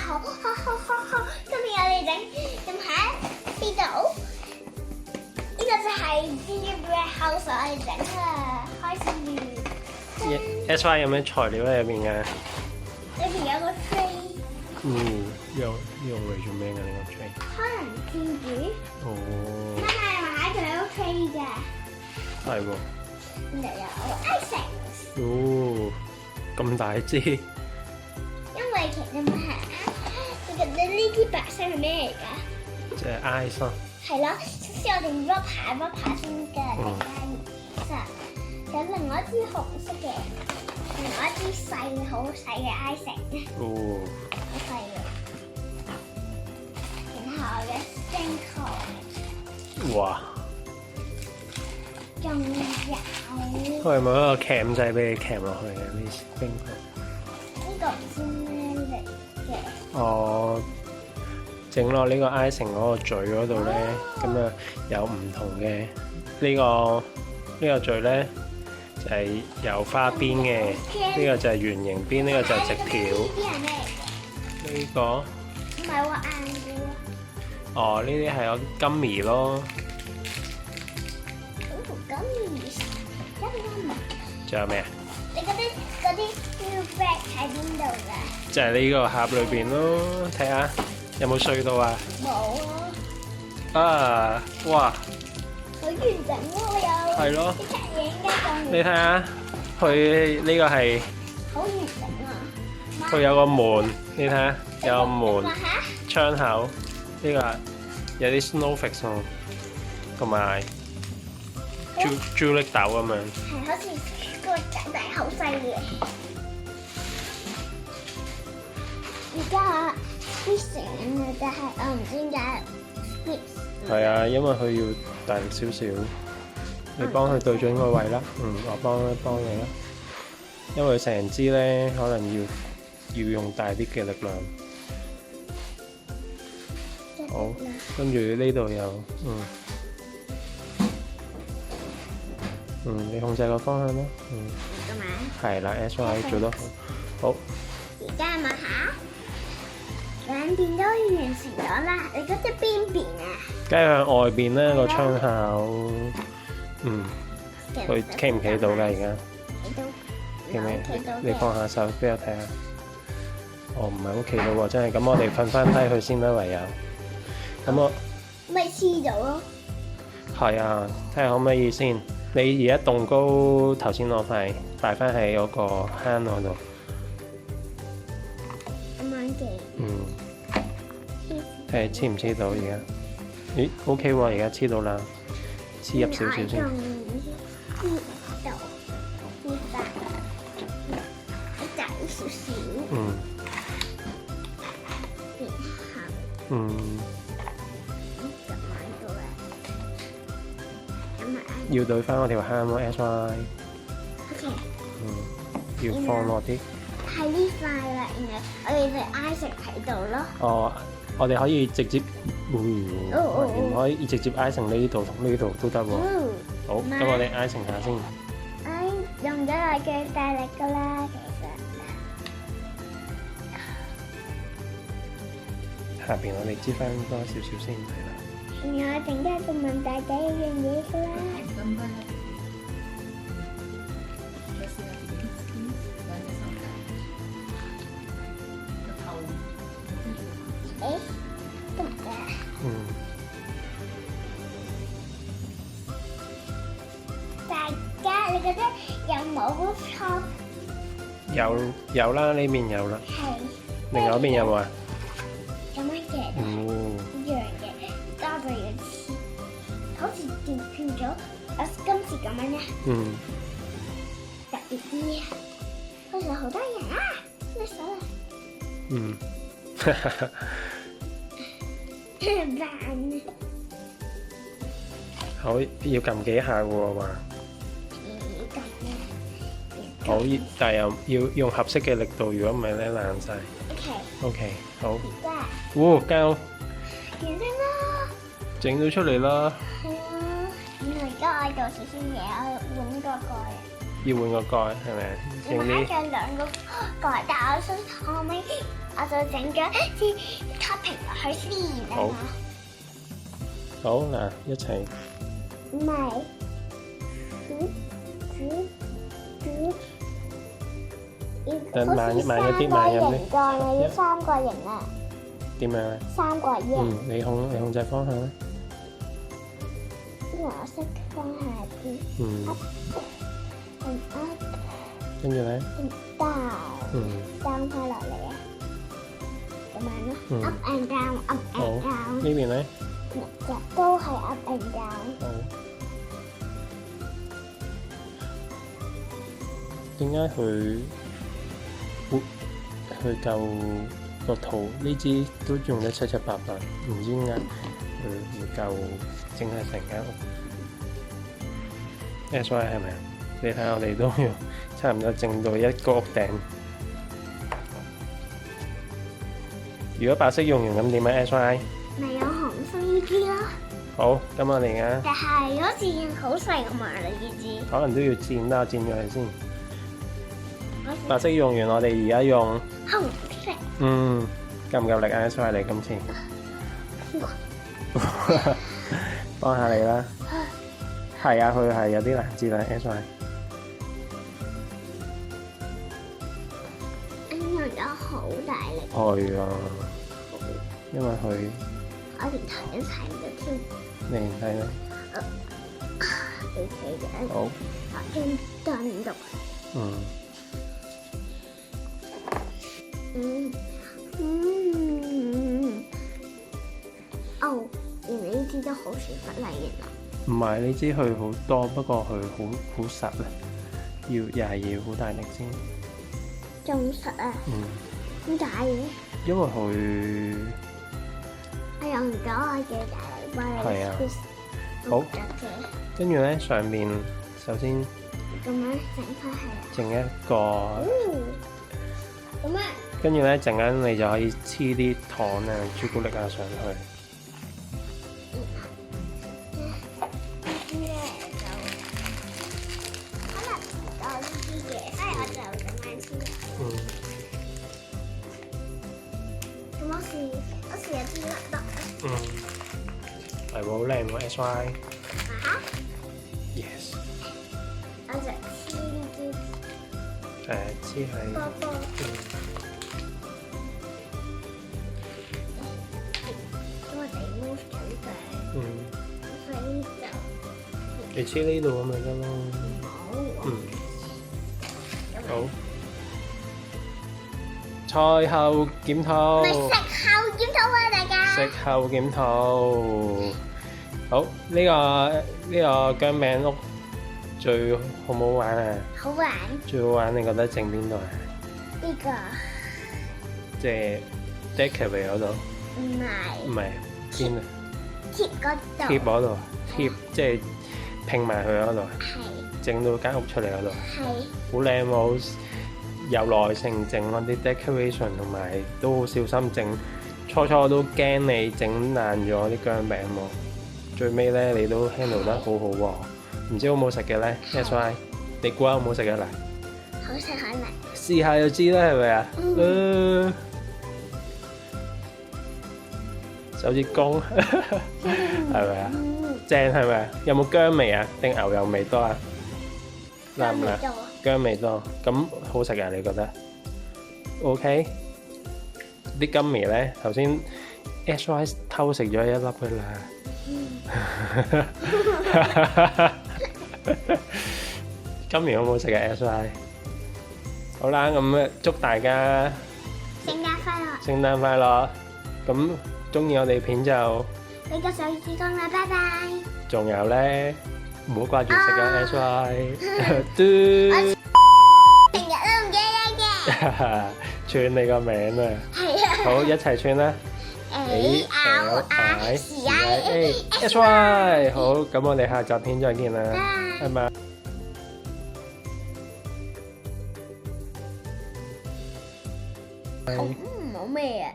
好，今日我哋整下呢度，呢個就係 gingerbread house 我哋整啦，開始。SY 有咩材料喺入邊嘅？裏邊有個 tray， 用嚟做咩㗎呢個 tray？ 可能煎魚。哦，媽媽仲有個 tray 㗎，係喎。然後有 icing。哦，咁大支。因為其實係，你覺得呢啲白色係咩嚟㗎？即係 ice 咯。係咯，先我哋屈排先㗎，大家其實有另外一支紅色嘅，另外一支好細嘅 icing，哦。好細嘅。然後嘅 sprinkle，哇！仲有佢係咪一個鉗仔俾你鉗落去嘅呢 sprinkle？呢個唔知咩嚟嘅。哦，整落呢個 icing 嗰個嘴嗰度咧，咁啊有唔同嘅呢個嘴咧就係有花邊嘅，呢個就係圓形邊，呢個就係直條。呢啲係咩嚟呢個嘅？唔係話硬嘅咯。哦，呢啲係有金兒咯，仲有咩啊？你覺得嗰啲 gingerbread 喺邊度㗎？就係呢個盒裏邊咯，睇下有冇碎到啊？冇啊！啊，哇！好完整喎又。係咯啲隻嘢應該咁。你睇下，佢呢個係好完整啊！佢有個門，你睇下有個門嚇？窗口，呢個有啲 snowflakes 喎，同埋朱力豆咁樣。係好似個仔仔好細嘅。而家啲成嘅，但係我唔知點解 split。係啊，因為佢要大力少少，你幫佢對準個位啦。我幫你啦，因為成支咧可能要用大啲嘅力量。好，跟住呢度有，你控制個方向啦。咁樣。係啦，SY 做得好。好，而家問下，兩邊都完成咗啦。你覺得邊邊啊？梗係向外邊咧個窗口。佢企唔企到㗎而家？企到。企咩企到？你放下手俾我睇下。哦，唔係好企到喎，真係。咁我哋瞓翻低佢先啦，唯有。咁我咪黐到咯。係啊，睇下可唔可以先。你而家棟高頭先攞塊擺翻喺嗰個坑嗰度。咁樣嘅。睇黐唔黐到而家？咦，OK 喎，而家黐到啦，黐入少少先。黐到，黐大，大少少。咁樣到啦。要對翻我條坑咯，SY。OK。要放落啲。係呢塊啦，然後我哋就 icing 喺度咯。哦，我哋可以直接，唔可以直接 icing 呢度同呢度都得喎。好，咁我哋 icing 下先。用咗我嘅大力㗎啦，其實。下邊我哋擠翻多少少先，係啦。然後我整咗個問大仔一樣嘢㗎啦。得唔得？大家你覺得有冇 rooftop？有啦，呢邊有啦。係。另外一邊有冇啊？咁樣嘅。一樣嘅，加咗要黐，好似調轉咗，今次咁樣咧。特別啲，好似好多人啊，咩手啊？扮。好，要撳幾下喎話。好，但係又要用合適嘅力度，如果唔係咧爛晒。OK， 好。膠。完成啦！整咗出嚟啦。係啊，而家我做少少嘢，我換個蓋。要換個蓋係咪？整買啲咗兩個蓋，但係我想後尾我就整咗啲 topping 落去先啊好嘛。好嗱，一齊唔係，等慢一啲，慢一啲。要三個形啊！點樣咧？三個形。你控制方向啦。因為我識方向邊。跟住咧。down 翻落嚟啊！咁樣咯，up and down，up and down。呢邊咧？都係 up and down。好。點解佢夠個圖呢支都用得七七八八，唔知點解佢唔夠整係成間屋。SY 係咪啊？你睇我哋都要差唔多整到一個屋頂。如果白色用完咁點啊 SY？ 咪有紅色呢支咯。好，咁我哋而家但係好似好細咁啊！呢支可能都要剪啦，剪咗佢先。白色用完，我哋而家用紅色。夠唔夠力啊 SY 你今次？幫下你啦。係啊，佢係有啲難知啦 SY。用咗好大力。係啊，因為佢我連睇都睇唔到添。你唔睇咩？你睇嘅。好。我已經燉到。原來呢支都好似不例嘅啦。唔係，呢支佢好多，不過佢好實啊，又係要好大力先。仲實啊？點解嘅？因為佢我用咗我嘅大力幫你 twist。好。跟住咧，上面首先咁樣整翻係。整一個。咁啊。跟住咧，陣間你就可以黐啲糖啊、朱古力啊上去。係喎，好靚喎 SY。Yes。我就黐呢啲。黐喺。因為地 move 緊嘅。所以就。你黐呢度咁咪得咯。好。賽後檢討。咪食後檢討啊，大家。食後檢討。好，呢個薑餅屋最好唔好玩啊？好玩。最好玩，你覺得整邊度啊？呢個。即係 decorate 嗰度。唔係。唔係邊啊？貼嗰度。貼嗰度，貼即係拼埋佢嗰度。係。整到間屋出嚟嗰度。係。好靚喎，有耐性整嗰啲 decoration， 同埋都好小心整。初初我都驚你整爛咗啲薑餅喎，最尾咧你都 handle 得好好喎。唔知好唔好食嘅咧 SY， 你估下好唔好食嘅嚟？好食可能。試下就知啦，係咪啊？手指公係咪啊？正係咪啊？有冇薑味啊？定牛油味多啊？辣唔辣？薑味多，咁好食啊？你覺得 ？OK， 啲金味咧，頭先 SY 偷食咗一粒㗎啦。金味好唔好食啊 SY？ 好啦，咁祝大家聖誕快樂！聖誕快樂！咁中意我哋片就俾個手指公啦，拜拜！仲有咧，唔好掛住食啊 SY， 嘟！成日都唔記得嘅。串你個名啊！係啊。好，一齊串啦 ！ALRCIASY， 好，咁我哋下集片再見啦，拜拜。好味啊！